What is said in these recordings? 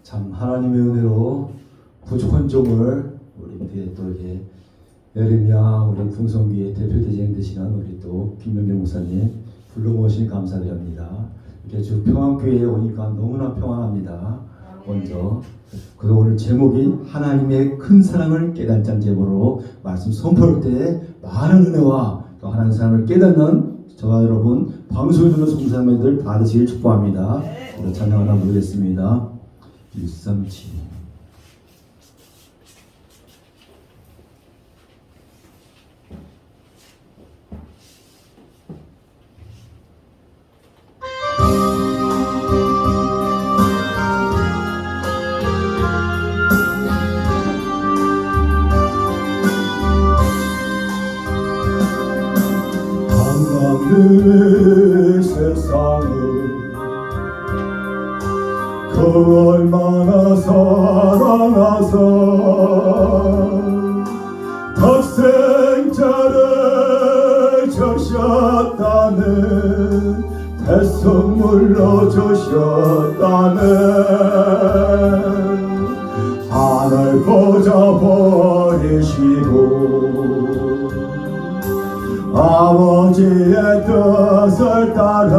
참 하나님의 은혜로 부족한 종을 우리 뒤에 또 이제 에르미야 우리 풍성기의 대표대장 되시는 우리 또 김명경 목사님 불러 모시니 감사드립니다. 이렇게 주 평안교회에 오니까 너무나 평안합니다. 먼저 그리고 오늘 제목이 하나님의 큰 사랑을 깨닫자는 제목으로 말씀 선포할 때 많은 은혜와 또 하나님의 사랑을 깨닫는 저와 여러분 방송에 듣는 성사님들 받으시길 축복합니다. 찬양 하나 부르겠습니다. 137 그 세상을 그 얼마나 사랑하사 덕생자를 주셨다는 대성물로 주셨다는 하늘 보자 버리시고 아버지의 뜻을 따라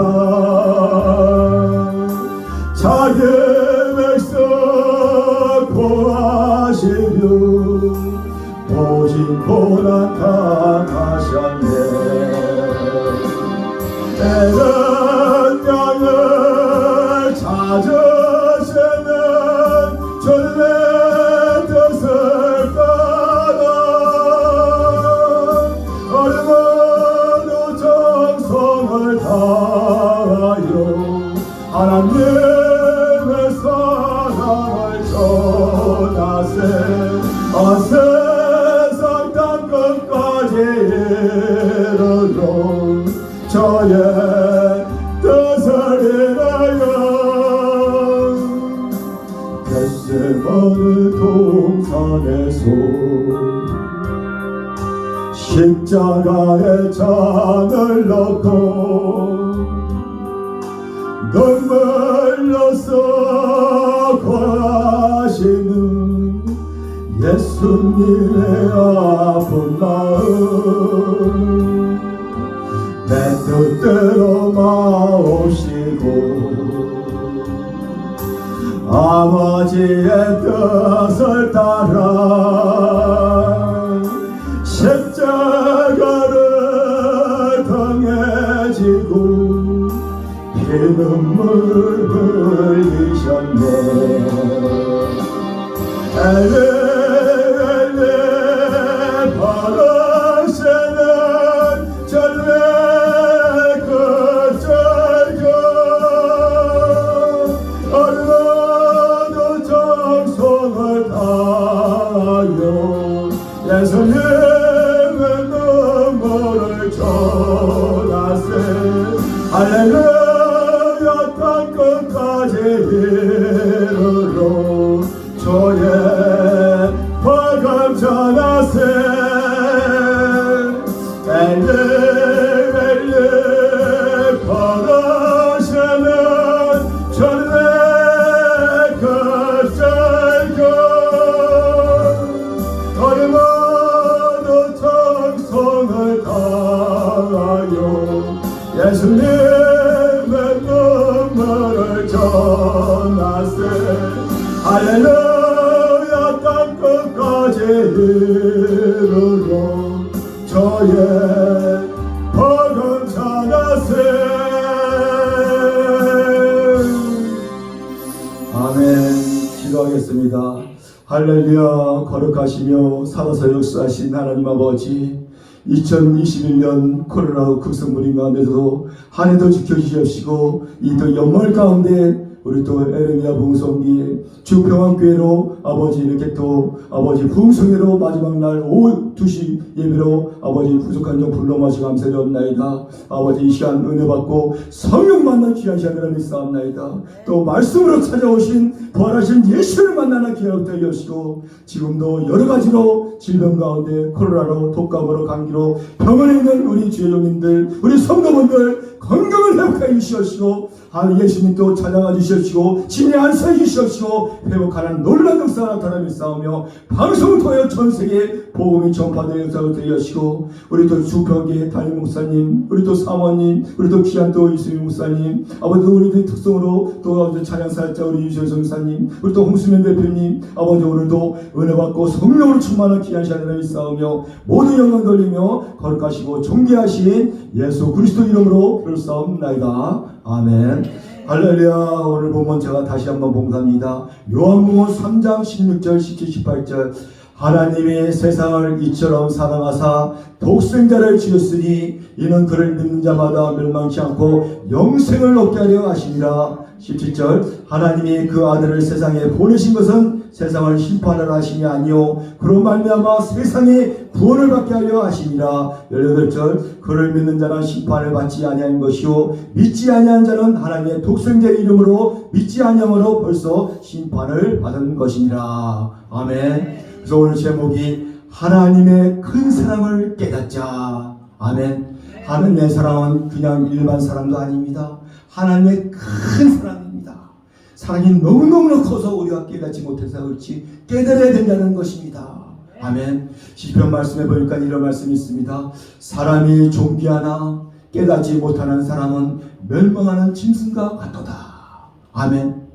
자기 백성 구하시려 오직 고난 당하셨네. 애는 양을 찾으시는 주님의 뜻을 따라 어려운 정성을 다하여 하나님의 사랑을 전하세. 온 세상 땅끝까지 이르러 저의 뜻을 인하여 겟세마네 동산에서 십자가에 잔을 넣고 눈물로써 구하시는 예수님의 아픈 마음 내 뜻대로 마옵시고 아버지의 뜻을 따라 십자가를 등에 지고 피눈물을 흘리셨네. 엘리 엘리 바라시는 전례 그 절경 어려운 정성을 다하여 예수님의 눈물을 전하세. 할렐루야 땅끝까지 이르러 저의 복음 전하세. 엘리 엘리 바라시는 전례 그 절경 어려운 정성을 다하여 예수님의 눈물을 전하세. 할렐루야 땅끝까지 이르러 저의 복음 전하세. 아멘. 기도하겠습니다. 할렐루야. 거룩하시며 살아서 역사하신 하나님 아버지 2021년 코로나 급성무림 가운데서도 한 해도 지켜주시옵시고 이 또 연말 가운데 우리 또 에르미야 봉성기 주평안교회로 아버지 이렇게 또 아버지 부흥성회로 마지막 날 오후 2시 예배로 아버지 부족한 점 불러 마시고 감사드립니다. 아버지 이 시간 은혜 받고 성령 만난 귀한 시간을 믿사옵나이다. 또 말씀으로 찾아오신 부활하신 예수를 만나는 기회가 되게 하시고 지금도 여러 가지로 질병 가운데 코로나로 독감으로 감기로 병원에 있는 우리 주의종님들 우리 성도분들 건강을 회복하여 주시옵시고 예수님도 찬양하 주시옵시고 주시옵시고 진리 안수해 주시옵시고 회복하는 놀라운 역사가 나타나며 싸우며 방송을 통하여 전세계에 복음이 전파되는 역사를 되시고 우리 또 주평계 담임 목사님, 우리 또 사모님, 우리 또 귀한 또 이수민 목사님, 아버지 우리 특성으로 또 찬양사역자 우리 유재성 목사님, 우리 또 홍수면 대표님, 아버지 오늘도 은혜 받고 성령으로 충만한 귀한 시간을 싸우며 모든 영광 돌리며 거룩하시고 존귀하신 예수 그리스도 이름으로 그렇사옵나이다. 아멘. 할렐루야. 오늘 본문 제가 다시 한번 봉사합니다. 요한복음 3장 16절 17, 18절 하나님이 세상을 이처럼 사랑하사 독생자를 주셨으니 이는 그를 믿는 자마다 멸망치 않고 영생을 얻게 하려 하심이라. 17절 하나님이 그 아들을 세상에 보내신 것은 세상을 심판하려 하심이 아니요 그로 말미암아 세상에 구원을 받게 하려 하심이라. 18절 그를 믿는 자는 심판을 받지 아니한 것이요 믿지 아니한 자는 하나님의 독생자의 이름으로 믿지 아니함으로 벌써 심판을 받은 것이니라. 아멘. 그래서 오늘 제목이 하나님의 큰 사랑을 깨닫자. 아멘. 하나님의 사랑은 그냥 일반 사랑도 아닙니다. 하나님의 큰 사랑입니다. 사랑이 너무너무 커서 우리가 깨닫지 못해서 그렇지 깨달아야 된다는 것입니다. 아멘. 시편 말씀에 보니까 이런 말씀이 있습니다. 사람이 존귀하나 깨닫지 못하는 사람은 멸망하는 짐승과 같도다. 아멘.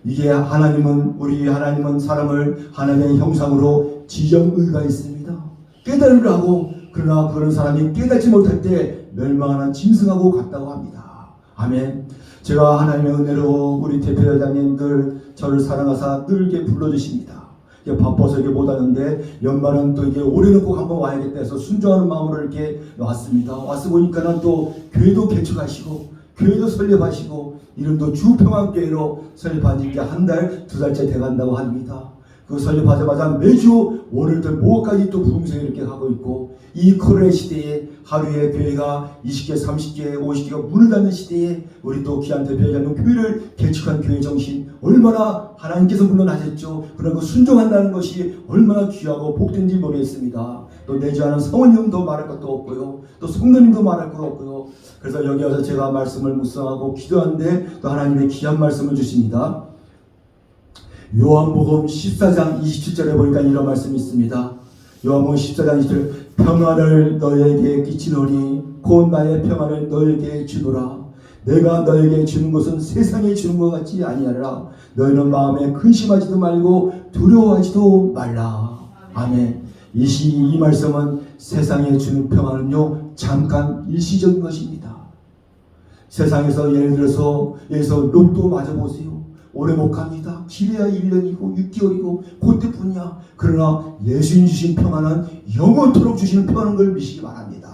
이게 우리 하나님은 사람을 하나님의 형상으로 지정의가 있습니다. 깨달으려 하고 그러나 그런 사람이 깨닫지 못할 때 멸망하는 짐승하고 같다고 합니다. 아멘. 제가 하나님의 은혜로 우리 대표회장님들 저를 사랑하사 늘 이렇게 불러주십니다. 바빠서 이렇게 못하는데 연말은 또 이게 올해는 꼭 한번 와야겠다 해서 순종하는 마음으로 이렇게 왔습니다. 와서 보니까는 또 교회도 개척하시고 교회도 설립하시고 이름도 주평안교회로 설립한 지 한 달, 2달째 돼간다고 합니다. 그 설립하자마자 매주 월요일부터 목요일까지 또 부흥회를 이렇게 하고 있고 이 코로나 시대에 하루에 교회가 20개, 30개, 50개가 문을 닫는 시대에 우리 또 귀한 대표회장님 교회를 개척한 교회 정신 얼마나 하나님께서 물론하셨죠. 그러나 그 순종한다는 것이 얼마나 귀하고 복된지 모르겠습니다. 또 내주하는 성원님도 말할 것도 없고요. 또 성도님도 말할 것 없고요. 그래서 여기 와서 제가 말씀을 묵상하고 기도하는데 또 하나님의 귀한 말씀을 주십니다. 요한복음 14장 27절에 보니까 이런 말씀이 있습니다. 요한복음 14장 27절 평안을 너에게 끼치노니 곧 나의 평안을 너에게 주노라. 내가 너에게 주는 것은 세상에 주는 것 같지 아니하라. 너희는 마음에 근심하지도 말고 두려워하지도 말라. 아멘. 이 말씀은 세상에 주는 평안은요 잠깐 일시적인 것입니다. 세상에서 예를 들어서 로또 맞아보세요. 오래 못 갑니다. 길어야 1년이고 6개월이고 그때뿐이야. 그러나 예수님 주신 평안은 영원토록 주시는 평안인 걸 믿으시기 바랍니다.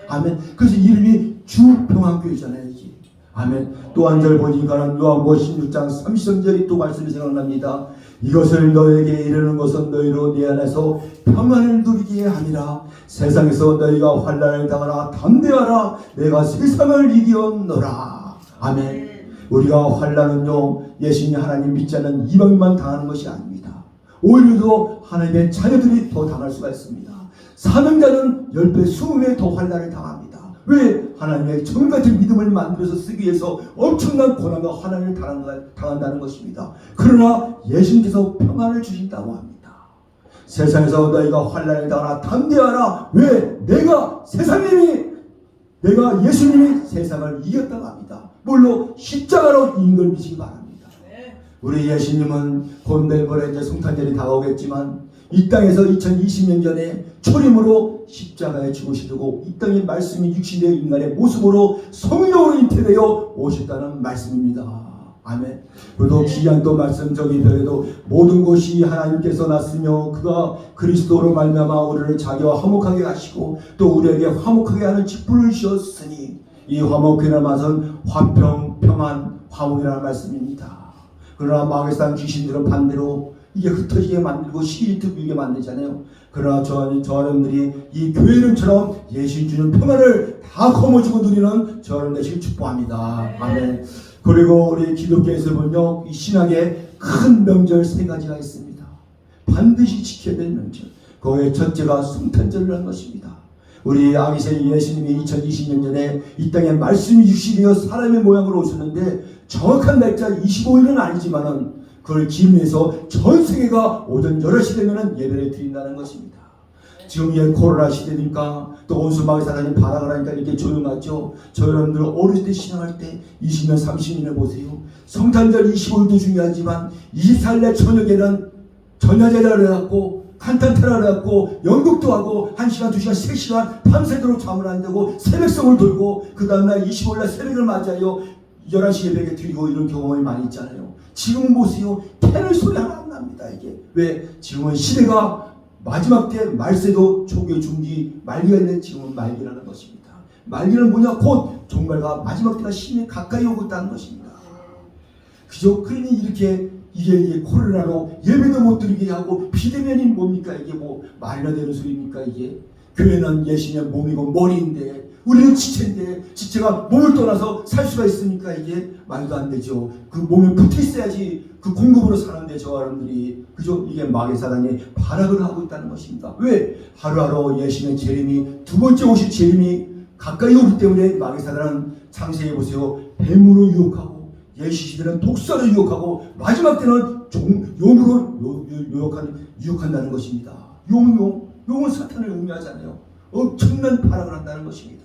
아멘. 그래서 이름이 주평안교회잖아요. 이게. 아멘. 또 한 절 보니까는 요한복음 16장 33절이 또 말씀이 생각납니다. 이것을 너에게 이르는 것은 너희로 내 안에서 평안을 누리게 하니라. 세상에서 너희가 환난을 당하라. 담대하라. 내가 세상을 이겼노라. 아멘. 우리가 환난은요 예수님 하나님 믿지 않는 이방인만 당하는 것이 아닙니다. 오히려 하나님의 자녀들이 더 당할 수가 있습니다. 사명자는 10배, 20배 더 환난을 당합니다. 왜? 하나님의 정같은 믿음을 만들어서 쓰기 위해서 엄청난 고난과 환난을 당한다는 것입니다. 그러나 예수님께서 평안을 주신다고 합니다. 세상에서 너희가 환난을 당하라. 담대하라. 왜? 내가 예수님이 세상을 이겼다고 합니다. 물론 십자가로 이긴 걸 믿으시기 바랍니다. 우리 예수님은 곧 내일모레 이제 성탄절이 다가오겠지만 이 땅에서 2020년 전에 초림으로 십자가에 죽으시고 이 땅의 말씀이 육신의 인간의 모습으로 성령으로 잉태되어 오셨다는 말씀입니다. 아멘. 그리고 귀한 또 말씀 저기 별에도 모든 것이 하나님께서 났으며 그가 그리스도로 말미암아 우리를 자기와 화목하게 하시고 또 우리에게 화목하게 하는 직분을 주셨으니 이 화목이라는 말은 화평, 평안, 화목이라는 말씀입니다. 그러나 마귀산 귀신들은 반대로 이게 흩어지게 만들고 시리트 부이게 만들잖아요. 그러나 저여러분들이 이 교회는처럼 예수님 주는 평안을 다 거머쥐고 누리는 저여러분 되시길 축복합니다. 아멘. 그리고 우리 기독교에서 보면 이 신학에 큰 명절 3가지가 있습니다. 반드시 지켜야 될 명절. 그의 첫째가 성탄절이라는 것입니다. 우리 아기새 예수님이 2020년 전에 이 땅에 말씀이 육신이어 사람의 모양으로 오셨는데 정확한 날짜 25일은 아니지만은 그걸 기념해서 전 세계가 오전 11시 되면은 예배를 드린다는 것입니다. 지금 이게 코로나 시대니까 또 온수마을 사장님 발악을 하니까 이렇게 조용하죠. 저 여러분들 어릴 때 신앙할 때 20년 30년을 보세요. 성탄절 25일도 중요하지만 24일날 저녁에는 전야제를 해갖고 간탄테라를 해갖고 연극도 하고 1시간 2시간 3시간 밤새도록 잠을 안 자고 새벽성을 돌고 그 다음날 25일날 새벽을 맞아요. 11시 예배에 드리고 이런 경험이 많이 있잖아요. 지금은 보세요. 테너 소리 하나 안 납니다. 이게 왜? 지금은 시대가 마지막 때 말세도 초기의 중기 말기가 있는 지금은 말기라는 것입니다. 말기는 뭐냐? 곧 종말과 마지막 때가 심히 가까이 오고 있다는 것입니다. 그죠? 그러니 이렇게 이게 코로나로 예배도 못 드리게 하고 비대면이 뭡니까? 이게 뭐 말이나 되는 소리입니까? 이게 교회는 예수님의 몸이고 머리인데 우리는 지체인데 지체가 몸을 떠나서 살 수가 있습니까? 이게 말도 안 되죠. 그 몸에 붙어 있어야지 그 공급으로 사는데 저 사람들이 그죠? 이게 마귀 사단이 발악을 하고 있다는 것입니다. 왜? 하루하루 예수님의 재림이 두 번째 오실 재림이 가까이 오기 때문에 마귀 사단은 창세해 보세요. 뱀으로 유혹하고 예수 시대는 독사로 유혹하고 마지막 때는 용으로 유혹한다는 것입니다. 용은 사탄을 의미하잖아요. 엄청난 발악을 한다는 것입니다.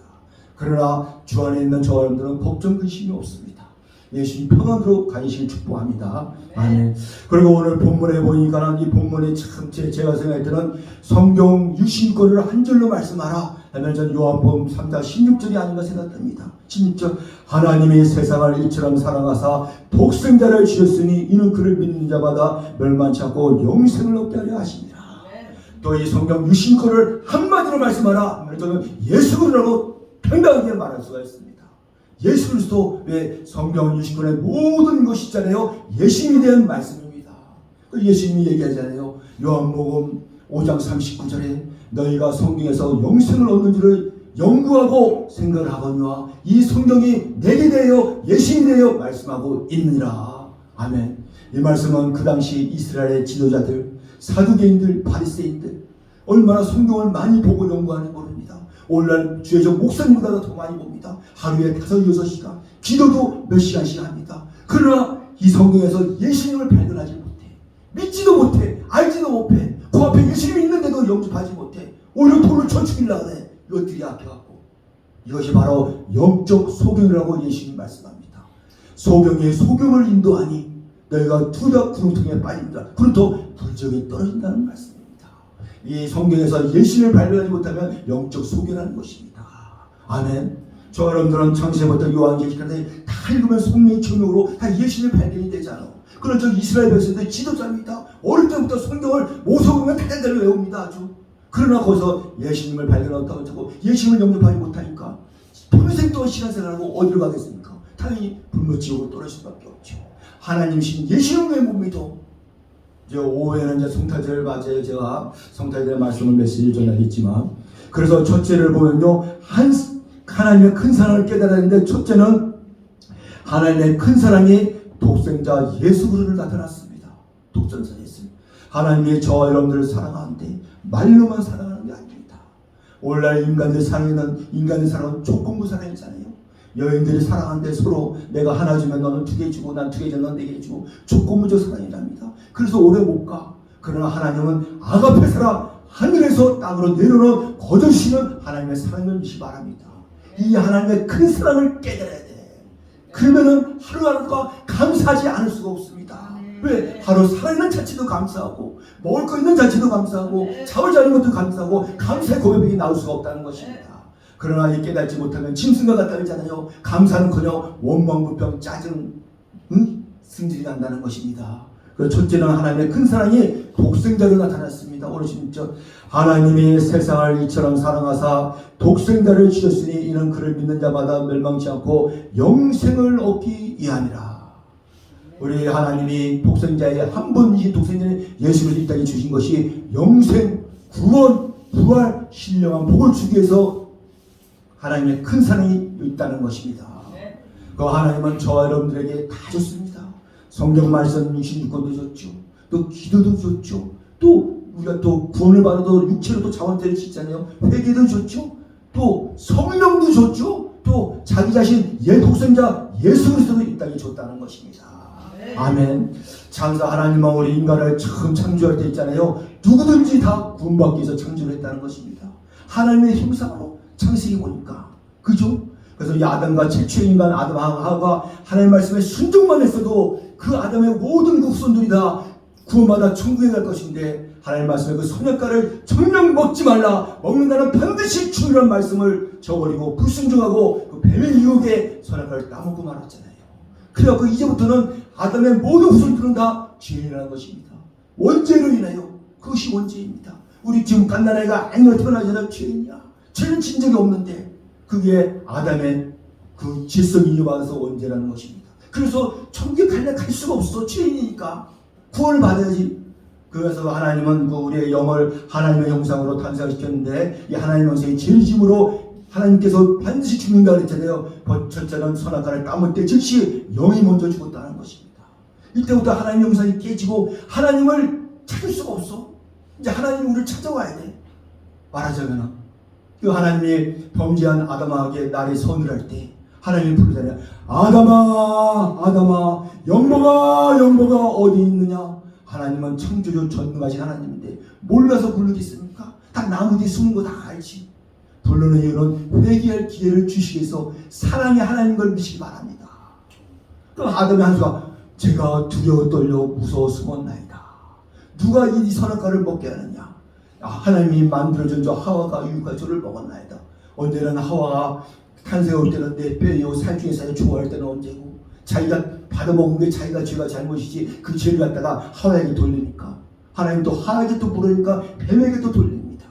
그러나 주 안에 있는 저 여러분들은 걱정 근심이 없습니다. 예수님 평안으로 가시길 축복합니다. 아멘. 그리고 오늘 본문에 보니까 이 본문이 참 제가 생각할 때는 성경 유신권을 한 절로 말씀하라 하면 저는 요한복음 3장 16절이 아닌가 생각됩니다. 16절 하나님이 세상을 이처럼 사랑하사 독생자를 주셨으니 이는 그를 믿는 자마다 멸망치 않고 영생을 얻게 하려 하십니다. 또 이 성경 유신권을 한마디로 말씀하라 하면 저는 예수 그리스도라고 당당하게 말할 수가 있습니다. 예수 그리스도 왜 성경 유신권의 모든 것이 있잖아요. 예수님에 대한 말씀입니다. 예수님이 얘기하잖아요. 요한복음 5장 39절에 너희가 성경에서 영생을 얻는 줄을 연구하고 생각을 하거니와 이 성경이 내게 대하여 예수님에 대하여 말씀하고 있느니라. 아멘. 이 말씀은 그 당시 이스라엘의 지도자들, 사두개인들, 바리새인들 얼마나 성경을 많이 보고 연구하는 모릅니다. 오늘날 주의적 목사님보다 더 많이 봅니다. 하루에 5-6시간 기도도 몇 시간씩 합니다. 그러나 이 성경에서 예수님을 발견하지 못해. 믿지도 못해. 알지도 못해. 그 앞에 예수님이 있는데도 영접하지 못해. 오히려 돈을 쳐죽이려고 해. 이것들이 앞에갖고 이것이 바로 영적 소경이라고 예수님이 말씀합니다. 소경의 소경을 인도하니 너희가 두렵 구름통에 빠진다. 그렇도 불적에 떨어진다는 말씀입니다. 이 성경에서 예수님을 발견하지 못하면 영적 소경이라는 것입니다. 아멘. 저 여러분들은 창세부터 요한계시까지 다 읽으면 성령의 증명으로 다 예수님의 발견이 되잖아. 그런 저 이스라엘 백성들 지도자입니다. 어릴 때부터 성경을 모서보면 대단히 외웁니다. 아주. 그러나 거기서 예수님을 발견하고 하고 예수님을 영접하지 못하니까 평생 또 신앙생활하고 어디로 가겠습니까? 당연히 불못지옥으로 떨어질 수밖에 없죠. 하나님이신 예수님을 왜 못 믿어? 이제 오후에는 이제 성탄절 맞아요. 제가 성탄절 말씀을 메시지 전하겠지만 그래서 첫째를 보면요. 하나님의 큰 사랑을 깨달아야 하는데 첫째는 하나님의 큰 사랑이 독생자 예수 그리스도를 나타났습니다. 독생자 예수. 하나님이 저와 여러분들을 사랑하는데 말로만 사랑하는 게 아닙니다. 오늘날 인간들 사랑은 조건부 사랑이잖아요. 여인들이 사랑하는데 서로 내가 하나 주면 너는 2개 주고 난 2개 주면 넌 4개 주고 조건부적 사랑이랍니다. 그래서 오래 못 가. 그러나 하나님은 아가페 사랑 하늘에서 땅으로 내려놓은 거두시는 하나님의 사랑을 믿기 바랍니다. 이 하나님의 큰 사랑을 깨달아야 돼. 그러면은 하루하루가 감사하지 않을 수가 없습니다. 왜? 하루 살아있는 자체도 감사하고 먹을 거 있는 자체도 감사하고 잠을 자는 것도 감사하고 감사의 고백이 나올 수가 없다는 것입니다. 그러나 이 깨닫지 못하면 짐승과 같다 그러잖아요. 감사는커녕 원망불평 짜증 승질이 난다는 것입니다. 그래서 첫째는 하나님의 큰 사랑이 독생자로 나타났습니다. 오늘 16절 하나님이 세상을 이처럼 사랑하사 독생자를 주셨으니 이는 그를 믿는 자마다 멸망치 않고 영생을 얻기 위함이라. 우리 하나님이 독생자의 한 분이 독생자인 예수를 이 땅에 주신 것이 영생, 구원, 부활, 신령한 복을 주기 위해서 하나님의 큰 사랑이 있다는 것입니다. 그 하나님은 저와 여러분들에게 다 줬습니다. 성경 말씀 66권도 줬죠. 또 기도도 줬죠. 또 우리가 또 구원을 받아도 육체로 또 자원죄를 짓잖아요. 회개도 줬죠. 또 성령도 줬죠. 또 자기 자신 독생자 예수 그리스도를 이 땅에 줬다는 것입니다. 아멘. 창조 하나님은 우리 인간을 처음 창조할 때 있잖아요. 누구든지 다 구원받기 위해서 창조를 했다는 것입니다. 하나님의 형상으로 창세기 보니까. 그죠? 그래서 이 아담과 최초의 인간 아담하가 하나님 말씀에 순종만 했어도 그 아담의 모든 후손들이 다 구원받아 천국에 갈 것인데 하나님 말씀에 그 선악과를 정녕 먹지 말라, 먹는다는 반드시 죽으라는 말씀을 저버리고 불순종하고 그 뱀의 유혹에 선악과를 따먹고 말았잖아요. 그래서 이제부터는 아담의 모든 후손들은 다 죄인이라는 것입니다. 원죄로 인하여. 그것이 원죄입니다. 우리 지금 갓난아이가 아니라 태어나잖아요. 죄인이야. 죄는 진 적이 없는데 그게 아담의 그 질성이 이어받아서 원죄라는 것입니다. 그래서 천국에 갈 수가 없어. 죄인이니까 구원을 받아야지. 그래서 하나님은 그 우리의 영을 하나님의 형상으로 탄생시켰는데 이 하나님의 형상이 죄짐으로 하나님께서 반드시 죽는다 그랬잖아요. 첫째는 선악과를 따먹을 때 즉시 영이 먼저 죽었다는 것입니다. 이때부터 하나님의 형상이 깨지고 하나님을 찾을 수가 없어. 이제 하나님이 우리를 찾아와야 돼. 말하자면 그 하나님이 범죄한 아담에게 날이 서늘할 때 하나님이 부르잖아요. 아담아 아담아 영모가 어디 있느냐. 하나님은 창조주 전능하신 하나님인데 몰라서 부르겠습니까? 다 나무 뒤에 숨은 거 다 알지. 부르는 이유는 회개할 기회를 주시기 위해서 사랑의 하나님 걸 믿으시기 바랍니다. 그럼 아담의 한수가 제가 두려워 떨려 무서워 숨었나이다. 누가 이 선악과를 먹게 하느냐. 하나님이 만들어준 저 하와가 유익한 저를 먹었나이다. 언제는 하와가 탄생할 때는 내 뼈요 살중에 사여 좋아할 때는 언제고 자기가 받아먹은 게 자기가 죄가 잘못이지 그 죄를 갖다가 하와에게 돌리니까 하나님 또 하와에게 또 물으니까 뱀에게 또 돌립니다.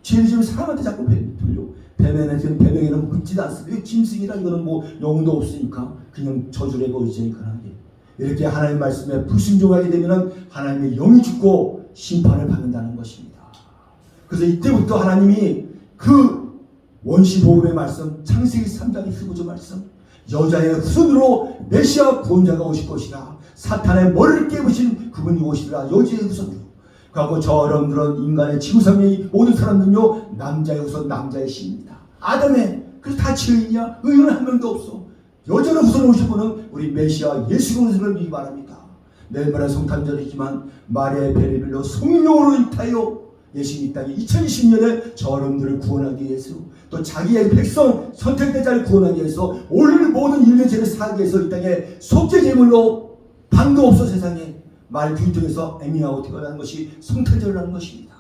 죄를 지면 사람한테 자꾸 돌려. 뱀에게는 묻지도 않습니다. 짐승이라 이거는 뭐 영도 없으니까 그냥 저주를 해버리니까 이렇게 하나님 말씀에 불순종하게 되면 하나님의 영이 죽고 심판을 받는다는 것입니다. 그래서 이때부터 하나님이 그 원시복음의 말씀 창세기 3장의 히브리서 말씀 여자의 후손으로 메시아 구원자가 오실 것이라 사탄의 머리를 깨부신 그분이 오시리라. 여자의 후손으로. 그리고 저 여러분들은 인간의 지구상의 모든 사람들은요 남자의 후손 남자의 씨입니다. 아담의 그래서 다 죄인이야. 의인은 한 명도 없어. 여자로 후손 오실 분은 우리 메시아 예수 그리스도를 믿기 바랍니다. 내일 모레 성탄절이지만 마리아의 배를 빌려 성령으로 입하여 예수님 이 땅에 2020년에 저 여러분들을 구원하기 위해서 또 자기의 백성 선택된 자를 구원하기 위해서 올 모든 인류의 죄를 사하기 위해서 이 땅에 속죄 제물로 방도 없어 세상에 말 귀통해서 애미하고 태어나는 것이 성탄절이라는 것입니다.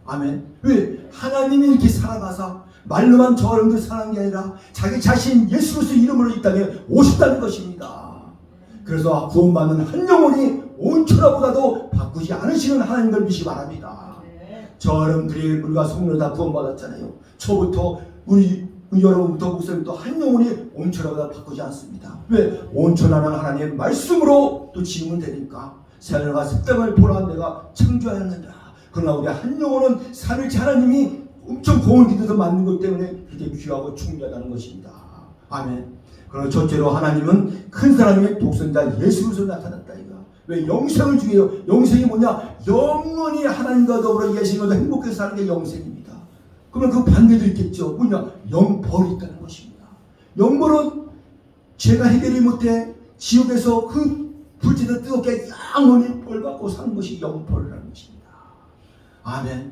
아멘. 왜? 하나님이 이렇게 살아가사 말로만 저 여러분들 사랑한 게 아니라 자기 자신 예수 그리스도 이름으로 이 땅에 오셨다는 것입니다. 그래서 구원받는 한 영혼이 온 천하보다도 바꾸지 않으시는 하나님을 믿으시기 바랍니다. 저 여러분들이 우리가 성령을 다 구원받았잖아요. 저부터 우리 여러분부터 목사님부터 한 영혼이 온 천하보다 바꾸지 않습니다. 왜? 온 천하는 하나님의 말씀으로 또 지으면 되니까 새하늘과 새 땅을 보라 내가 창조하였느니라. 그러나 우리 한 영혼은 삼일째 하나님이 엄청 공을 기대서 만든 것 때문에 그렇게 귀하고 중요하다는 것입니다. 아멘. 그러나 첫째로 하나님은 큰 사랑의 독생자 예수 그리스도로 나타났다 이거. 왜? 영생을 주기 위해서. 영생이 뭐냐? 영원히 하나님과 더불어 예수님과 행복해서 사는 게 영생입니다. 그러면 그 반대도 있겠죠. 뭐냐? 영벌이 있다는 것입니다. 영벌은 죄가 해결이 못해 지옥에서 그 불지도 뜨겁게 영원히 벌받고 사는 것이 영벌이라는 것입니다. 아멘.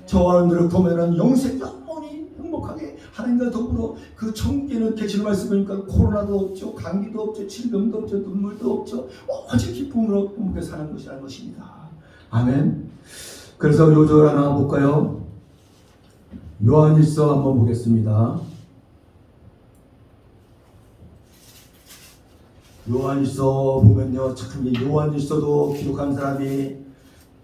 저와 여러분들을 보면은 영생 영원히 행복하게 하나님과 더불어 그 천국에는 계시는 말씀이니까 코로나도 없죠, 감기도 없죠, 질병도 없죠, 눈물도 없죠. 오직 기쁨으로 행복하게 사는 것이라는 것입니다. 아멘. 그래서 요절 하나 볼까요? 요한일서 한번 보겠습니다. 요한일서 보면요, 참 요한일서도 기록한 사람이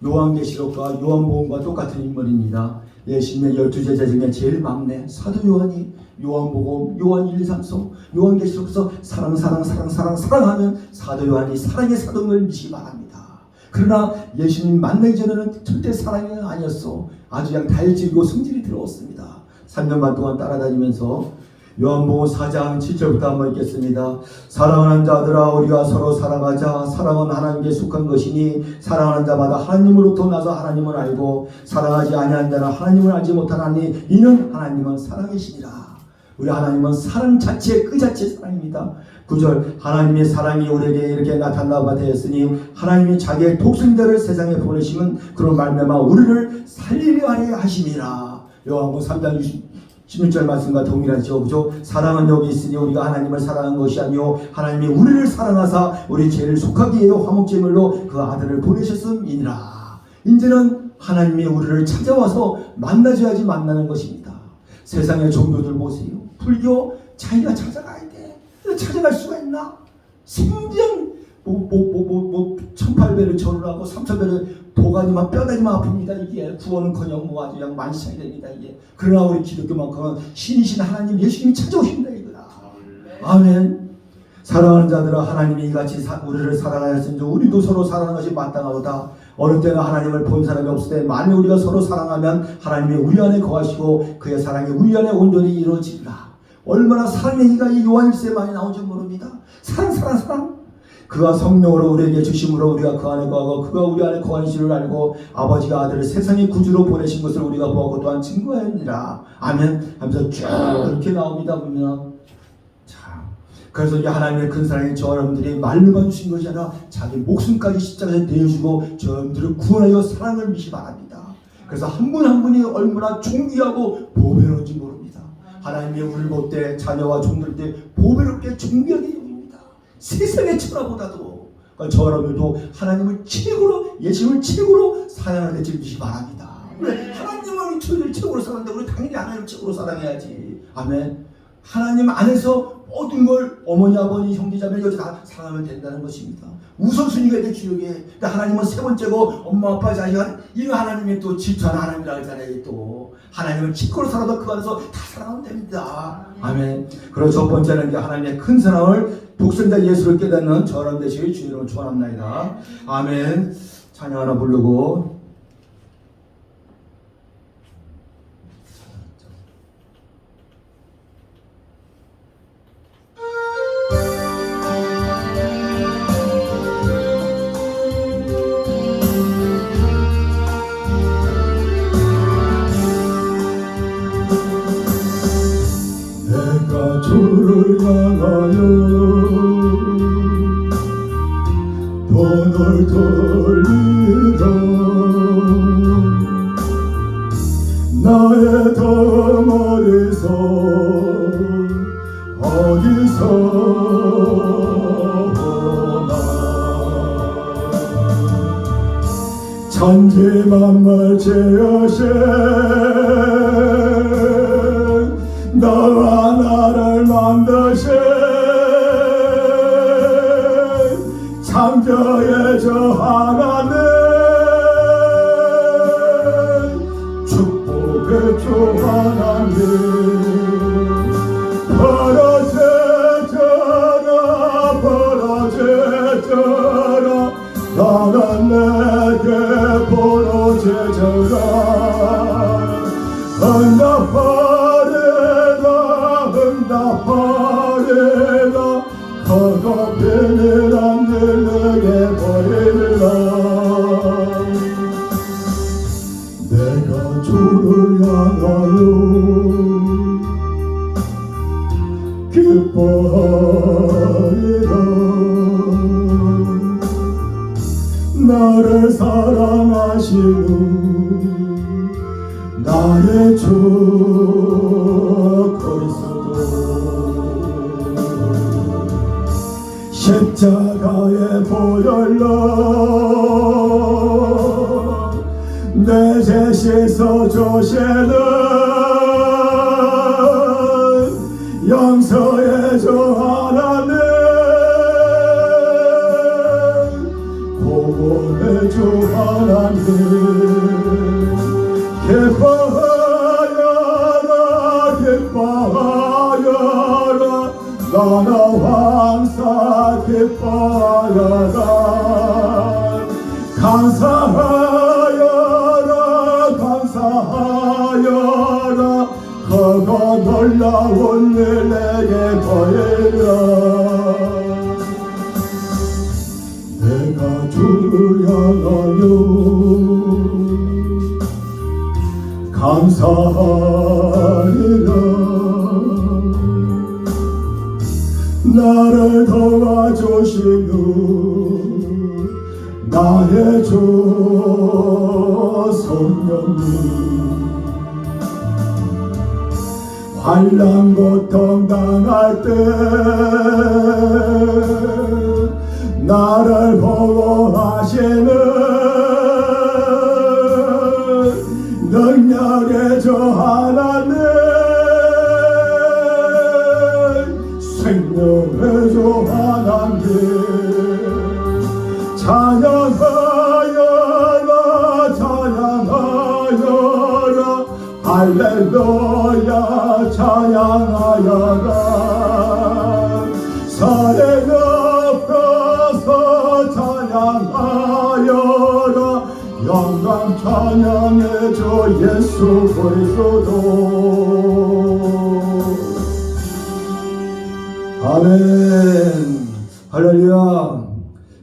요한계시록과 요한복음과 똑같은 인물입니다. 예수님의 12제자 중에 제일 막내 사도 요한이 요한복음, 요한 1, 2, 3서 요한계시록에서 사랑하면 사도 요한이 사랑의 사도임을 믿으시기 바랍니다. 그러나 예수님 만나기 전에는 절대 사랑이 아니었어. 아주 그냥 달질이고 성질이 들어왔습니다. 3년 반 동안 따라다니면서 요한복음 4장 7절부터 한번 읽겠습니다. 사랑하는 자들아 우리가 서로 사랑하자. 사랑은 하나님께 속한 것이니 사랑하는 자마다 하나님으로부터 나서 하나님을 알고 사랑하지 아니하는 자는 하나님을 알지 못하나니 이는 하나님은 사랑이시니라. 우리 하나님은 사랑 자체, 그 자체 사랑입니다. 9절, 하나님의 사랑이 우리에게 이렇게 나타나 바 되었으니 하나님이 자기의 독생자를 세상에 보내시면 그런 말미암아 우리를 살리려 하려 하심이라. 요한복음 3장 16절 말씀과 동일하죠. 그죠? 사랑은 여기 있으니 우리가 하나님을 사랑한 것이 아니요 하나님이 우리를 사랑하사 우리 죄를 속하기 위해 화목제물로 그 아들을 보내셨음이니라. 이제는 하나님이 우리를 찾아와서 만나줘야지 만나는 것입니다. 세상의 종교들 보세요. 불교 자기가 찾아가야 돼. 찾아갈 수가 있나? 생전 1800배를 절을 하고 3000배를 도가니만 뼈다니만 아픕니다. 이게 구원은커녕 뭐 아주 그냥 만시하게 됩니다. 이게 그러나 우리 기독교만큼은 신이신 하나님 예수님이 찾아오신다 이거다. 아멘. 사랑하는 자들아, 하나님이 이같이 우리를 사랑하였으니 우리도 서로 사랑하는 것이 마땅하다. 어느 때나 하나님을 본 사람이 없을 때 만일 우리가 서로 사랑하면 하나님이 우리 안에 거하시고 그의 사랑이 우리 안에 온전히 이루어지리라. 얼마나 사랑의 얘기가 이 요한일서에 많이 나온지 모릅니다. 사랑. 그가 성령으로 우리에게 주심으로 우리가 그 안에 거하고 그가 우리 안에 거하는 줄을 알고 아버지가 아들을 세상의 구주로 보내신 것을 우리가 보고 또한 증거하니라. 아멘 하면서 쭉 이렇게 나옵니다. 보면 자, 그래서 이 하나님의 큰 사랑이 저 여러분들이 말로만 주신 것이 아니라 자기 목숨까지 십자가에 내어주고 저 여러분들을 구원하여 사랑을 미시 바랍니다. 그래서 한 분 한 분이 얼마나 존귀하고 보배로운지 모릅니다. 하나님의 우리를 볼 때 자녀와 종들 때 보배롭게 존귀하게 여깁니다. 세상의 천하보다도. 저 여러분들도 하나님을 최고로, 예수님을 최고로 사랑하는 데 즐기시 바랍니다. 하나님을 저희를 최고로 사랑하는데 우리 당연히 하나님을 최고로 사랑해야지. 아멘. 하나님 안에서 모든 걸 어머니, 아버지, 형제자매 여기 다 사랑하면 된다는 것입니다. 우선순위가 돼 주역에. 하나님은 세 번째고 엄마, 아빠, 자식, 이거 하나님의 또 질투하는 하나님이라고 했잖아요. 또 하나님을 최고로 살아도 그 안에서 다 사랑하면 됩니다. 아멘. 그리고 첫 번째는 이제 하나님의 큰 사랑을 독생자 예수를 깨닫는 저런 되시길 주의 이름으로 축원합니다. 아멘. 찬양 하나 부르고 내가 주를 향하여 돈을 돌리라. 나의 덤 어디서 오나. 천지만물 지으신 너와 나를 만드신 창조의 저 하나님, 축복의 주 하나님, 벌어져라 나는 내게 벌어져라. 응답하리라 그가 비밀한 일 내게 보이리라. 내가 주를 향하여 기뻐하리라. 나를 사랑하시는 나의 주 그리스도. 십자가의 보혈로 내 죄 씻어 주시는 용서의 주 하나님, 구원의 주 하나님, 기뻐하여라 나나 왕사 기뻐하여라. 감사하여라 그가 놀라운 일 내게 보이라. 내가 주를 향하여 감사하리라. 나를 도와주시는 나의 주 성령님, 환난 고통 당할 때 나를 보호하시는 능력의 주 하나님, 생명의 주 하나님, 찬양하여라 찬양하여라 할렐루야 찬양하여라, 살에 엎어서 찬양하여라, 영광 찬양해 주 예수 그리스도. 아멘. 할렐루야.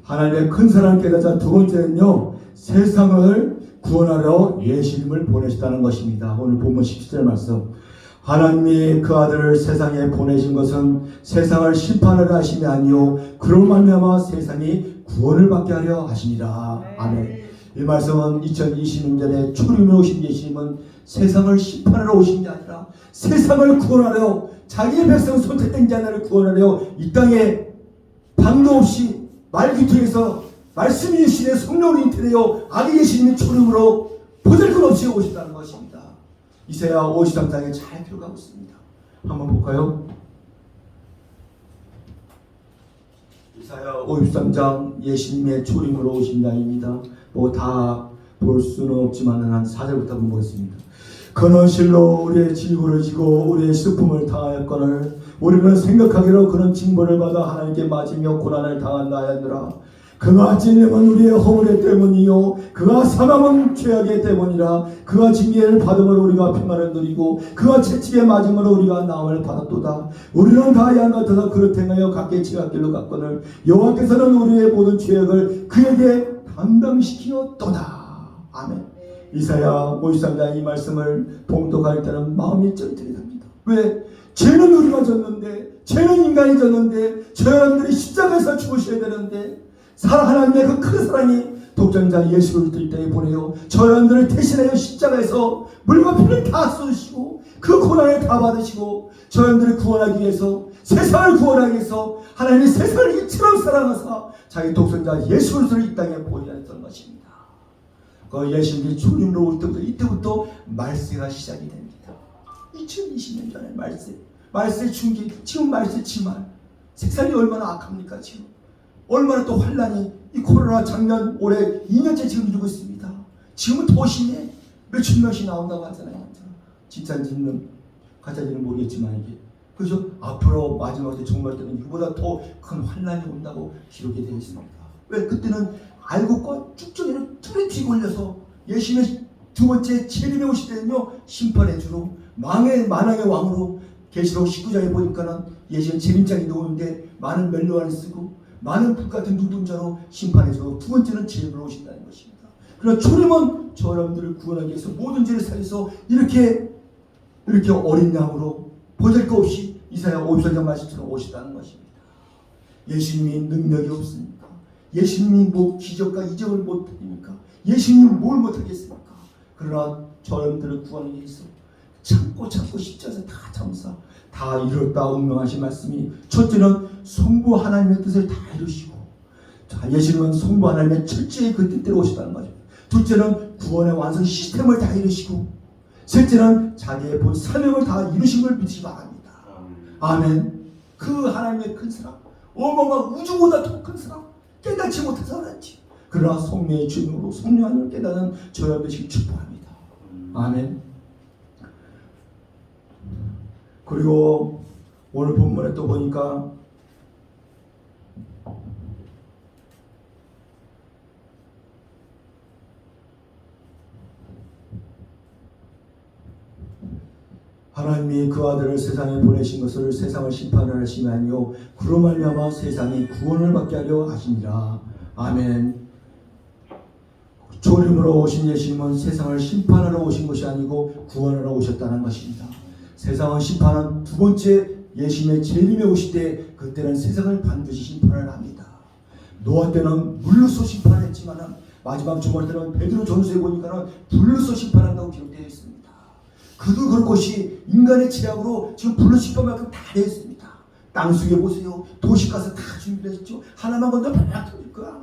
하나님의 큰 사랑을 깨닫자. 두 번째는요, 세상을 구원하려 예수님을 보내셨다는 것입니다. 오늘 본문 17절 말씀, 하나님이 그 아들을 세상에 보내신 것은 세상을 심판하려 하심이 아니요 그로 말미암아 세상이 구원을 받게 하려 하심이라. 아멘. 이 말씀은 2026년에 초림에 오신 예수님은 세상을 심판하러 오신 게 아니라 세상을 구원하려, 자기의 백성 선택된 자들을 구원하려 이 땅에 방도 없이 말기둥에서 말씀이 주시는 성령으로 잉태되어 아기 예수님이 초림으로 보잘것없이 오셨다는 것입니다. 이사야 53장에 잘 들어가고 있습니다. 한번 볼까요? 이사야 53장 예수님의 초림으로 오신 자입니다. 뭐 다 볼 수는 없지만 한 4절부터 한번 보겠습니다. 그는 실로 우리의 질고를 지고 우리의 슬픔을 당하였거늘 우리는 생각하기로 그는 징벌을 받아 하나님께 맞으며 고난을 당한다 하였느라. 그가 찔림은 우리의 허물의 때문이요 그가 사망은 죄악의 때문이라. 그가 징계를 받음으로 우리가 평안을 누리고 그가 채찍에 맞음으로 우리가 나음을 받았도다. 우리는 다 양 같아서 그릇 행하여 각기 지각길로 갔거늘 여호와께서는 우리의 모든 죄악을 그에게 담당시키었도다. 아멘. 이사야 53장 이 말씀을 봉독할 때는 마음이 쩔쩔이 됩니다. 왜? 죄는 우리가 졌는데, 죄는 인간이 졌는데, 저 사람들이 십자가에서 죽으셔야 되는데, 하나님의 그 큰 사랑이 독생자 예수 그리스도 이 땅에 보내요 저 사람들을 대신하여 십자가에서 물과 피를 다 쏟으시고 그 고난을 다 받으시고 저 사람들을 구원하기 위해서, 세상을 구원하기 위해서 하나님이 세상을 이처럼 사랑하사 자기 독생자 예수 그리스도를 이 땅에 보내셨던 것입니다. 그 예수님이 주님으로 올 때부터, 이때부터 말세가 시작이 됩니다. 2020년 전에 말세 충기, 지금 말세 치말, 세상이 얼마나 악합니까? 지금 얼마나 또 환란이, 이 코로나 작년 올해 2년째 지금 이루고 있습니다. 지금은 더 심해. 몇천 명씩 나온다고 하잖아요. 진짜인지는 가짜인지는 모르겠지만 이게 그래서 앞으로 마지막 때 정말 때는 이보다 더 큰 환란이 온다고 기록이 되어 있습니다. 왜? 그때는 알곡과 쭉정이를 틀에 뒤걸려서 예수님의 두 번째 재림에 오실 때는요 심판의 주로 만왕의 왕으로 계시록 19장에 보니까는 예수님 재림장이 나오는데 많은 멜로안을 쓰고 많은 불같은 눈동자로 심판의 주로 두 번째는 재림으로 오신다는 것입니다. 그러나 초림은 저 여러분들을 구원하기 위해서 모든 죄를 사해서 이렇게 어린 양으로 보잘것없이 이사야 53장 말씀처럼 오시다는 것입니다. 예수님이 능력이 없습니까? 예수님이 뭐 기적과 이적을 못합니까? 예수님이 뭘 못하겠습니까? 그러나 저 여러분들을 구하기 위해서 참고 십자가에서 다 참사 다 이뤘다 운명하신 말씀이, 첫째는 성부 하나님의 뜻을 다 이루시고, 자, 예수님은 성부 하나님의 철저히 그 뜻대로 오셨다는 거죠. 둘째는 구원의 완성 시스템을 다 이루시고, 셋째는 자기의 본 사명을 다 이루신 걸 믿으시기 바랍니다. 아멘. 그 하나님의 큰 사랑, 어마어마한 우주보다 더 큰 사랑, 깨닫지 못해서 그렇지. 그러나 성령의 주님으로 성령 하나님을 깨닫는 저 여러분들이 축복합니다. 아멘. 그리고 오늘 본문에 또 보니까 하나님이 그 아들을 세상에 보내신 것을 세상을 심판하려 하심이 아니요 그로 말미암아 세상이 구원을 받게 하려 하심이라. 아멘. 조림으로 오신 예수님은 세상을 심판하러 오신 것이 아니고 구원하러 오셨다는 것입니다. 세상을 심판한 두 번째 예수님의 재림에 오실 때 그때는 세상을 반드시 심판을 합니다. 노아 때는 물로서 심판을 했지만 마지막 종말 때는 베드로 전서에 보니까는 불로서 심판한다고 기록되어 있습니다. 그도 그럴 것이 인간의 죄악으로 지금 불로 심판만큼 다 되어 있습니다. 땅 속에 보세요. 도시가스 다 준비했죠. 하나만 건져 팍 터질 거야.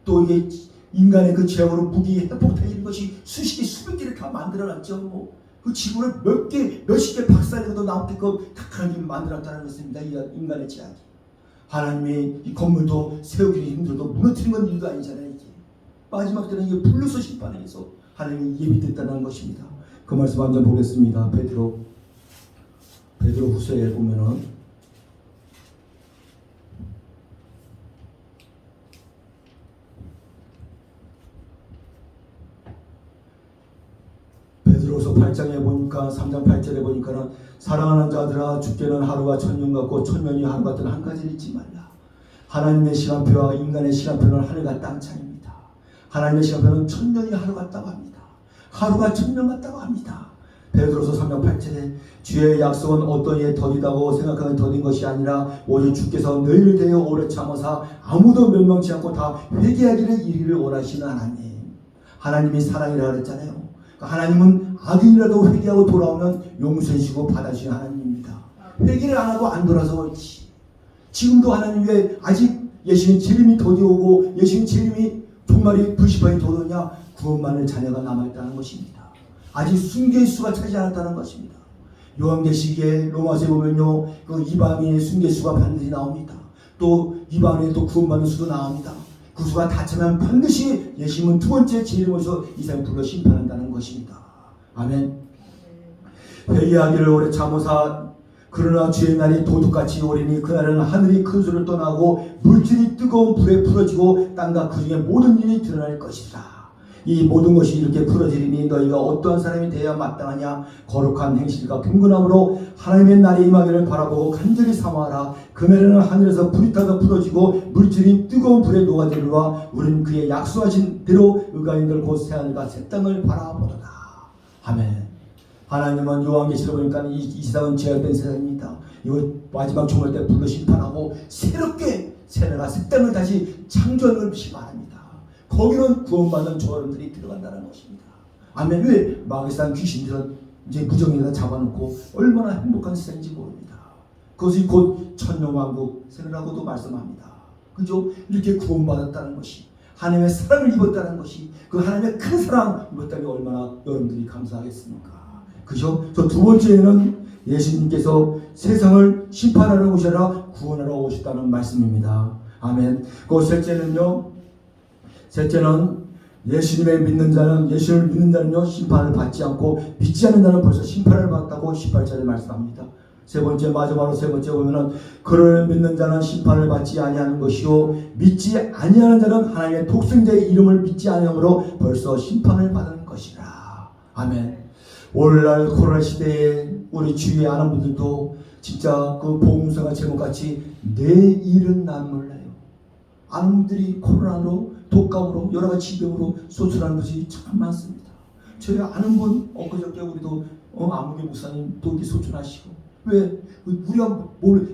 또 이게 인간의 그 죄악으로 무기 핵폭탄 이런 것이 수십 개 수백 개를 다 만들어놨죠. 그 지구를 몇십 개 박살내고도 남게끔 다 하나님이 만들었다는 것입니다. 이 인간의 죄악이. 하나님이 이 건물도 세우기 힘들도 무너뜨린 건 일도 아니잖아요. 이게. 마지막 때는 이게 불로서 심판해서 하나님이 예비됐다는 것입니다. 그 말씀 한번 보겠습니다. 베드로 후서에 보면은 베드로서 8장에 보니까 3장 8절에 보니까는 사랑하는 자들아 주께는 하루가 천년 같고 천년이 하루 같은 한 가지를 잊지 말라. 하나님의 시간표와 인간의 시간표는 하늘과 땅 차이입니다. 하나님의 시간표는 천년이 하루 같다고 합니다. 하루가 천년 같다고 합니다. 베드로서 3장 8절에 주의 약속은 어떤 이에 더디다고 생각하는 더딘 것이 아니라 오직 주께서 너희를 대하여 오래 참으사 아무도 멸망치 않고 다 회개하기를 이르기를 원하시는 하나님. 하나님이 사랑이라 그랬잖아요. 하나님은 악인이라도 회개하고 돌아오면 용서해주시고 받아주시는 하나님입니다. 회개를 안 하고 안 돌아서 그렇지. 지금도 하나님 왜 아직 예수님 재림이 더디오고 예수님 재림이 종말이 불시판이 더디오냐? 구원만을 자녀가 남아있다는 것입니다. 아직 순교의 수가 차지 않았다는 것입니다. 요한계시기에 로마서에 보면요, 그 이방인의 순교의 수가 반드시 나옵니다. 또 이방인의 또 구원받는 수도 나옵니다. 그 수가 다 차면 반드시 예수님은 두 번째 재림에서 이 세상을 불러 심판한다는 것입니다. 아멘. 회개하기를 오래 참으사 그러나 주의 날이 도둑같이 오리니 그날은 하늘이 큰 소리를 떠나고 물질이 뜨거운 불에 풀어지고 땅과 그 중에 모든 일이 드러날 것이다. 이 모든 것이 이렇게 풀어지리니 너희가 어떠한 사람이 되어야 마땅하냐? 거룩한 행실과 경건함으로 하나님의 날이 임하기를 바라보고 간절히 사모하라. 그날에는 하늘에서 불이 타서 풀어지고 물질이 뜨거운 불에 녹아지리라. 우리는 그의 약속하신 대로 의가인들 곧 새하늘과 새 땅을 바라보도다. 아멘. 하나님은 요한계시록 보니까 이 세상은 죄악된 세상입니다. 이거 마지막 종말 때 불로 심판하고 새롭게 새하늘과 새 땅을 다시 창조하는 것이 바랍니다. 거기는 구원받은 저들이 들어간다는 것입니다. 아멘. 왜? 마귀산 귀신들은 이제 무정에다 잡아놓고 얼마나 행복한 세상인지 모릅니다. 그것이 곧 천년왕국 생이라고도 말씀합니다. 그죠? 이렇게 구원받았다는 것이, 하나님의 사랑을 입었다는 것이, 그 하나님의 큰 사랑 입었다는 게 얼마나 여러분들이 감사하겠습니까? 그죠? 저 두 번째는 예수님께서 세상을 심판하러 오셔라 구원하러 오셨다는 말씀입니다. 아멘. 그 셋째는 예수님을 믿는 자는요 심판을 받지 않고 믿지 않는 자는 벌써 심판을 받았다고 18절에 말씀합니다. 세 번째 보면은 그를 믿는 자는 심판을 받지 아니하는 것이요 믿지 아니하는 자는 하나님의 독생자의 이름을 믿지 아니함으로 벌써 심판을 받은 것이라. 아멘. 오늘날 코로나 시대에 우리 주위에 아는 분들도 진짜 그 복음서가 제목같이 내 일은 난 몰라요. 아는 분들이 코로나로 독감으로 여러가지 병으로 소출하는 것이 참 많습니다. 저희가 아는 분 엊그저께 우리도 아무개 목사님 또 이렇게 소출하시고, 왜? 우리가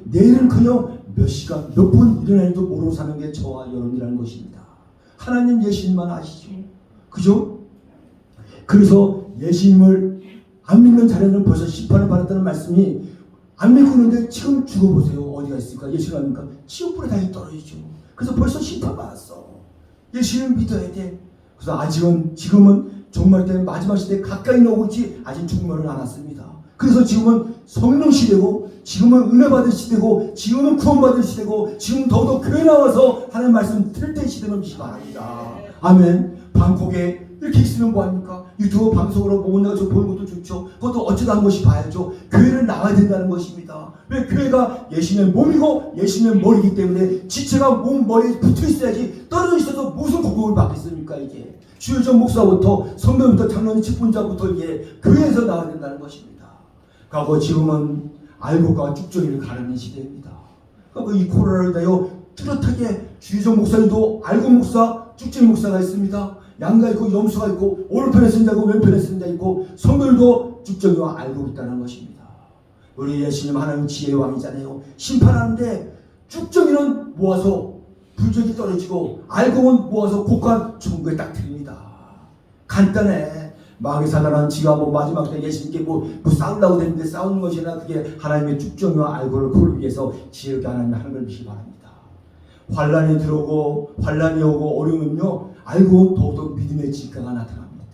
내일은 그냥 몇 시간 몇 분 일어날지도 모르고 사는 게 저와 여러분이라는 것입니다. 하나님 예수님만 아시죠. 그죠? 그래서 예수님을 안 믿는 자녀는 벌써 심판을 받았다는 말씀이, 안 믿고 있는데 지금 죽어보세요. 어디가 있을까? 예수님 아닙니까? 지옥불에 당연히 떨어지죠. 그래서 벌써 심판받았어. 예수님을 믿어야 돼. 그래서 지금은 종말 때 마지막 시대 가까이 오고 있지 아직 종말은 안 왔습니다. 그래서 지금은 성령 시대고, 지금은 은혜 받을 시대고, 지금은 구원 받을 시대고, 지금 더더욱 교회 나와서 하나님 말씀 들을 때 시대는 미시 바랍니다. 아멘. 방콕에 이렇게 있으면 뭐합니까? 유튜브 방송으로 보는 것도 좋죠. 그것도 어쩌다 한 번씩 봐야죠. 교회를 나가야 된다는 것입니다. 왜? 교회가 예수님의 몸이고 예수님의 머리이기 때문에 지체가 몸 머리에 붙어 있어야지 떨어져 있어서 무슨 공급을 받겠습니까? 이게 주요정 목사부터 성도부터 장로님 직분자부터 이게 교회에서 나가야 된다는 것입니다. 그리고 지금은 알고가 쭉정이를 가르는 시대입니다. 그리고 이 코로나를 대하여 뚜렷하게 주요정 목사님도 알고 목사, 쭉정이 목사가 있습니다. 양가 있고 염소가 있고 오른편에 쓴 자고 왼편에 쓴 자 있고 성도들도 쭉정이와 알고 있다는 것입니다. 우리 예수님 하나님 지혜의 왕이잖아요. 심판하는데 쭉정이는 모아서 불적이 떨어지고 알곡은 모아서 곡간 천국에 딱 드립니다. 간단해. 마귀 사단은 지가 마지막 때 예수님께 뭐 싸우려고 했는데 싸우는 것이나 그게 하나님의 쭉정이와 알곡을 그걸 위해서 지혜롭게 하나님의 하는 걸 믿기 바랍니다. 환란이 들어오고 환란이 오고 어려우면요 알고 더욱더 믿음의 진가가 나타납니다.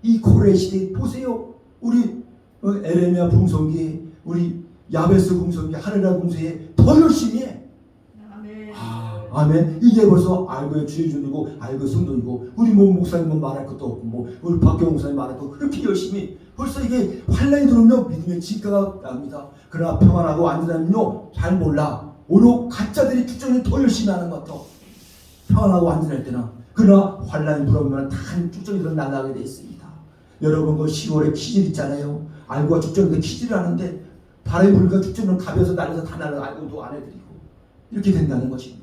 이 고레 시대 보세요. 우리 에레미야 풍성기, 우리 야베스 풍성기, 하늘나라 풍성기에 더 열심히 해. 아멘. 이게 벌써 알고의 주의준이고 알고의 성도이고 우리 목사님은 말할 것도 없고 우리 박경호 목사님 말할 것도 그렇게 열심히 벌써 이게 환란이 들어오면 믿음의 진가가 납니다. 그러나 평안하고 안전하면요 잘 몰라. 오히려 가짜들이 쭉정이 더 열심히 하는 것 같아. 평안하고 안전할 때는. 그러나 환란이 불어오면 다 쭉정이들은 날아가게 되어 있습니다. 여러분 그 10월에 키질 있잖아요. 알고가 쭉정이들 키질을 하는데 바람이 불니까 쭉정이는 가벼워서 날려서 다 날아가 알고도 안 해드리고 이렇게 된다는 것입니다.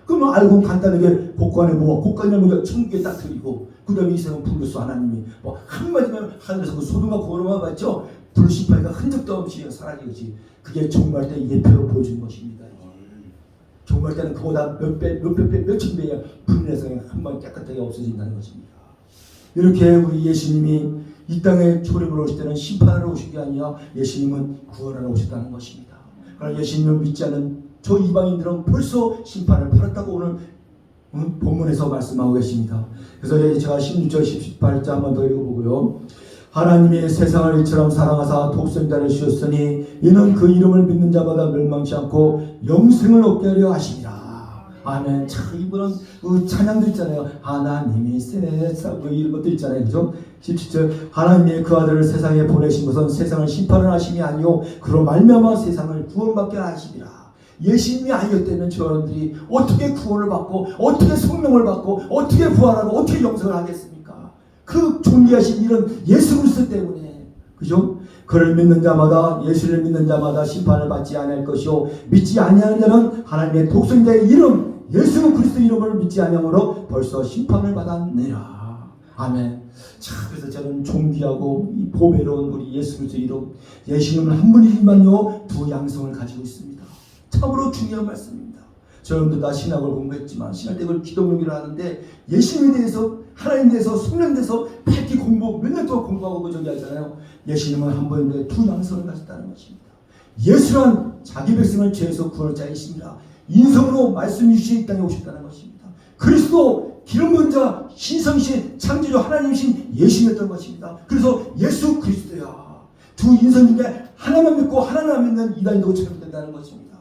그러면 알고 간단하게 곡간에 모아 곡간이라는 천국에 딱 드리고 그 다음에 이 세상 불로서 하나님이 한마디만 하늘에서 그 소돔과 고모라만 봤죠. 불심판이가 흔적도 없이 사라지지. 그게 종말 때 예표로 보여준 것입니다. 종말 때는 그보다 몇천 배야 불내서 한번 깨끗하게 없어진다는 것입니다. 이렇게 우리 예수님이 이 땅에 초림으로 오실 때는 심판하러 오신 게 아니라 예수님은 구원하러 오셨다는 것입니다. 그러나 예수님을 믿지 않는 저 이방인들은 벌써 심판을 받았다고 오늘 본문에서 말씀하고 계십니다. 그래서 제가 16절 18절 한번 더 읽어보고요. 하나님이 세상을 이처럼 사랑하사 독생자를 주셨으니 이는 그 이름을 믿는 자마다 멸망치 않고 영생을 얻게 하려 하시니라. 아멘. 참 이분은 그 찬양도 있잖아요. 하나님이 세상 이런 것도 있잖아요. 그죠? 17절 하나님이 그 아들을 세상에 보내신 것은 세상을 심판을 하심이 아니요 그로 말미암아 세상을 구원받게 하시리라. 예수님이 아니었다면 저런들이 어떻게 구원을 받고 어떻게 성령을 받고 어떻게 부활하고 어떻게 영생을 하겠습니까? 그 존귀하신 이런 예수 그리스도 때문에. 그죠? 그를 믿는 자마다 예수를 믿는 자마다 심판을 받지 아니할 것이요 믿지 아니하는 자는 하나님의 독생자의 이름 예수 그리스도 이름을 믿지 아니함으로 벌써 심판을 받았느니라. 아멘. 자, 그래서 저는 존귀하고 이 보배로운 우리 예수 그리스도 이름 예수님은 한 분이지만요 두 양성을 가지고 있습니다. 참으로 중요한 말씀입니다. 저는 다 신학을 공부했지만 신학 때 그걸 기독론기를 하는데 예수님에 대해서 하나님에 대해서 성령에 대해서 밝히 공부 몇 년 동안 공부하고 그 저기 하잖아요. 예수님은 한 번인데 두 양성을 가졌다는 것입니다. 예수란 자기 백성을 죄에서 구원할 자이십니다. 인성으로 말씀 주시 이 땅에 오셨다는 것입니다. 그리스도 기름 부은 자 신성신 창조주 하나님이신 예수였던 것입니다. 그래서 예수 그리스도야. 두 인성 중에 하나만 믿고 하나만 안 믿는 이단이라고 잘못된다는 것입니다.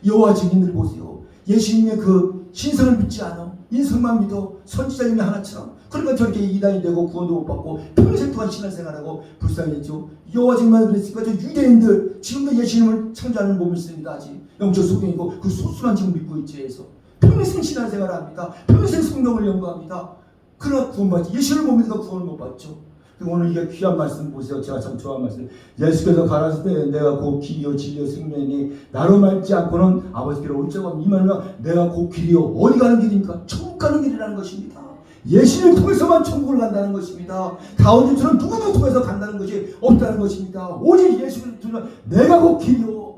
여호와 증인들 보세요. 예수님의 그 신성을 믿지 않아. 인성만 믿어. 선지자님이 하나처럼. 그러니까 저렇게 이단이 되고 구원도 못 받고 평생 동안 신앙생활하고 불쌍했죠. 여호와 증인만 그랬으니까 저 유대인들 지금도 예수님을 창조하는 몸이 있습니다. 아직 영적 소경이고 그 소수만 지금 믿고 있지 해서 평생 신앙생활을 합니다. 평생 성경을 연구합니다. 그러나 구원받지. 예수를 못 믿으니까 구원을 못 받죠. 오늘 이게 귀한 말씀 보세요. 제가 참 좋아하는 말씀. 예수께서 가라사대 때 내가 곧 길이요 진리요 생명이니 나로 말지 않고는 아버지께로 올 자가 없니. 이 말은 내가 곧 길이요 어디 가는 길입니까? 천국 가는 길이라는 것입니다. 예수를 통해서만 천국을 간다는 것입니다. 다운님처럼 누구도 통해서 간다는 것이 없다는 것입니다. 오직 예수를 통해서 내가 곧 길이요.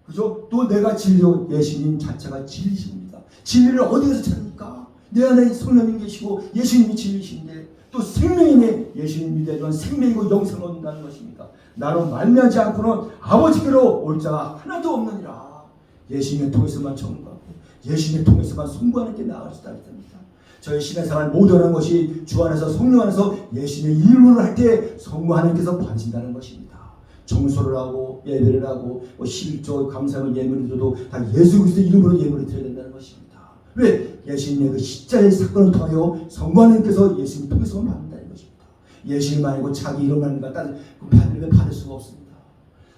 그죠? 또 내가 진리요. 예수님 자체가 진리십니다. 진리를 어디에서 찾습니까? 내 안에 성령님 계시고 예수님이 진리신데 또 생명이네. 예수님 믿으면 생명이고 영생을 얻는다는 것입니다. 나로 말미암지 않고는 아버지께로 올 자가 하나도 없느니라. 예수님을 통해서만 전부하고 예수님을 통해서만 송구하는 게 나을 수다 있습니다. 저희 신앙생활 모든 것이 주 안에서 성령 안에서 예수님의 이름을 할 때 성부 하나님께서 봐주신다는 것입니다. 정소를 하고 예배를 하고 11조 감사함을 예물을 드려도 다 예수 그리스도 이름으로 예물을 드려야 된다는 것입니다. 왜? 예수님의 그 십자가의 사건을 통하여 성부 하나님께서 예수님 통해서 받는다는 것입니다. 예수님 아니고 자기 이름만 받을 수가 없습니다.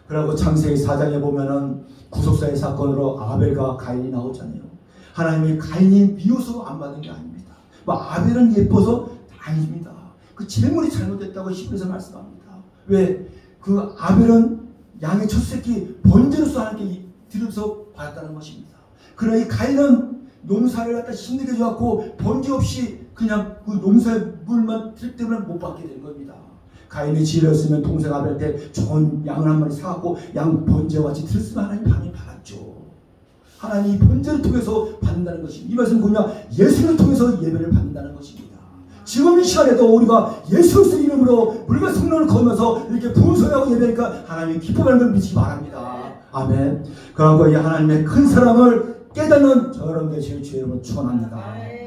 그리고 창세기 4장에 보면은 구속사의 사건으로 아벨과 가인이 나오잖아요. 하나님이 가인이 미워서 안 받은 게 아닙니다. 아벨은 예뻐서 아닙니다. 그 재물이 잘못됐다고 시편에서 말씀합니다. 왜? 그 아벨은 양의 첫 새끼 번제로서 하나님께 드려서 받았다는 것입니다. 그러나 이 가인은 농사를 갖다 힘들게 줘갖고 번제 없이 그냥 그 농사의 물만 들 때문에 못 받게 된 겁니다. 가인이 지혜였으면 동생 아벨한테 좋은 양을 한 마리 사갖고 양 번제와 같이 드렸으면 하나님 방해 받았죠. 하나님이 번제를 통해서 받는다는 것입니다. 이 말씀은 뭐냐? 예수를 통해서 예배를 받는다는 것입니다. 지금 이 시간에도 우리가 예수 그리스도 이름으로 물과 성령을 거두면서 이렇게 분성하고 예배하니까 하나님이 기뻐하는 걸 믿지 바랍니다. 아멘. 그러고 이 하나님의 큰 사랑을 깨닫는 저 여러분 되시길 주의 이름으로 축원합니다.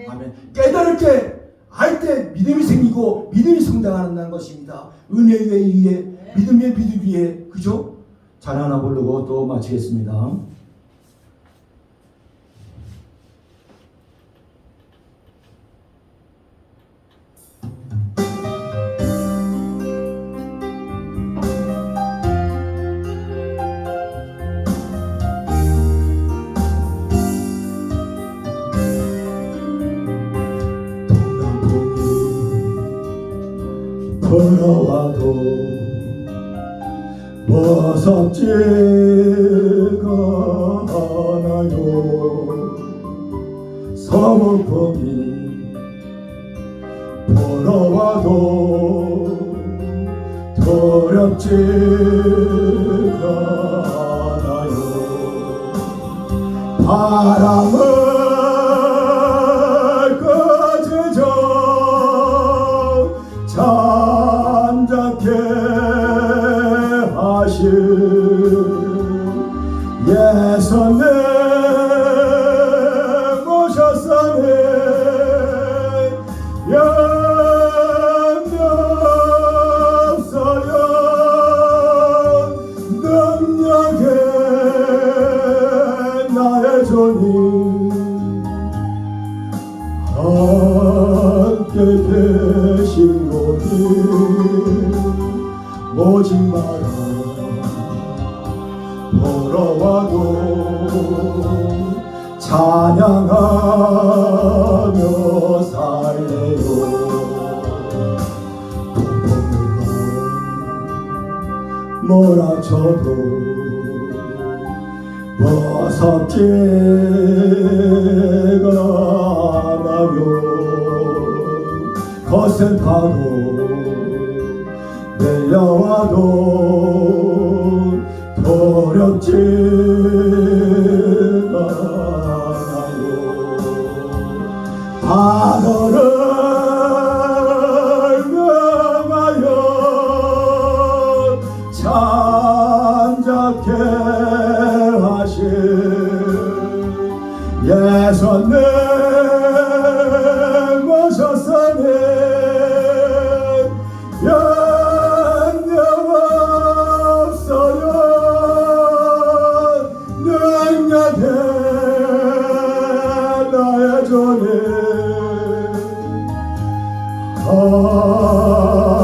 아멘. 깨달을 때 알 때 믿음이 생기고 믿음이 성장한다는 것입니다. 은혜 위에 위에 믿음 위에 믿음 위에, 그죠? 찬양 하나 부르고 또 마치겠습니다. 돌아와도 무섭지가 않아요. 서북풍이 돌아와도 두렵지가 않아요. 바람을 꺼지죠. 잠잠케 하신 예수님 모셨사네. 염려 없어요. 능력에 나의 존이 함께 계시오니 오지 마라. 돌아와도 찬양하며 살래요. 동풍을 몰아쳐도 무섭지가 않아요. 거센 파도 내려와도 두렵지가 않아요. 하늘을 명하여 잠잠케 하신 예수님 모셨사네. 염려 없어요. 능력에 나의 존이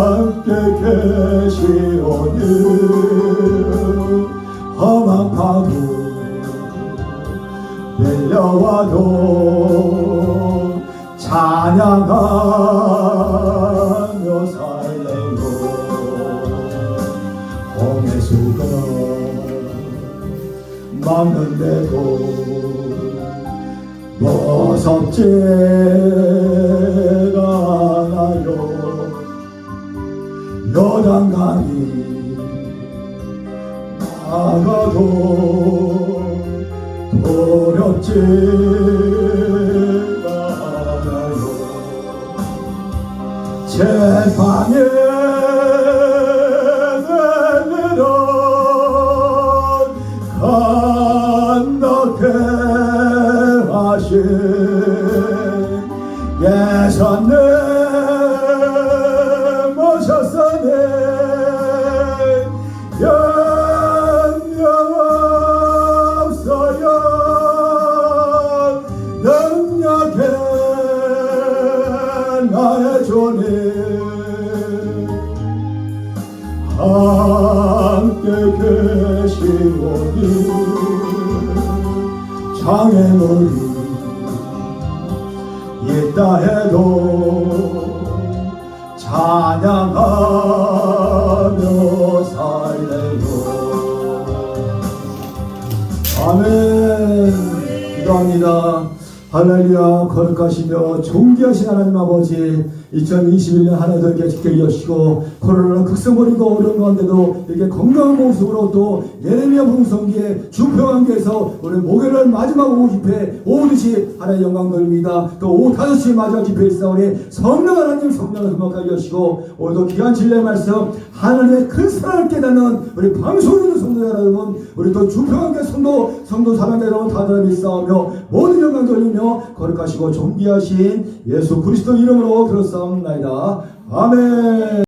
함께 계시오니 험한 파도 밀려와도 찬양하며 살래요. 홍해수가 막는데도 무섭지가 않아요. 요단강이 막아도 두렵지가 않아요. 재판에 내리던 건너게 하신 예수님 모셨사네. 염려 없어요. 능력에 나의 존이 함께 계시오니 장애물이 있다 해도 찬양하며 살래요. 아멘. 기도합니다. 할렐루야. 거룩하시며 존귀하신 하나님 아버지, 이 2021년 한 해도 이렇게 지켜 여시고 코로나 극성거리고 어려운 가운데도 이렇게 건강한 모습으로 또 예레미야 봉성기에 주평안교에서 우리 목요일 마지막 오후 집회 오후시 하나의 영광 돌립니다. 또 오후 5시 마지막 집회 있사오니 성령 하나님 성령을 회복하게 하시고 오늘도 귀한 진리의 말씀 하나님의 큰 사랑을 깨닫는 우리 방송을 듣는 성도 여러분, 우리 또 주평안교 성도 사랑자 여러분 다들 믿사오며 모든 영광 돌리며 거룩하시고 존귀하신 예수 그리스도 이름으로 들었사옵나이다. 아멘.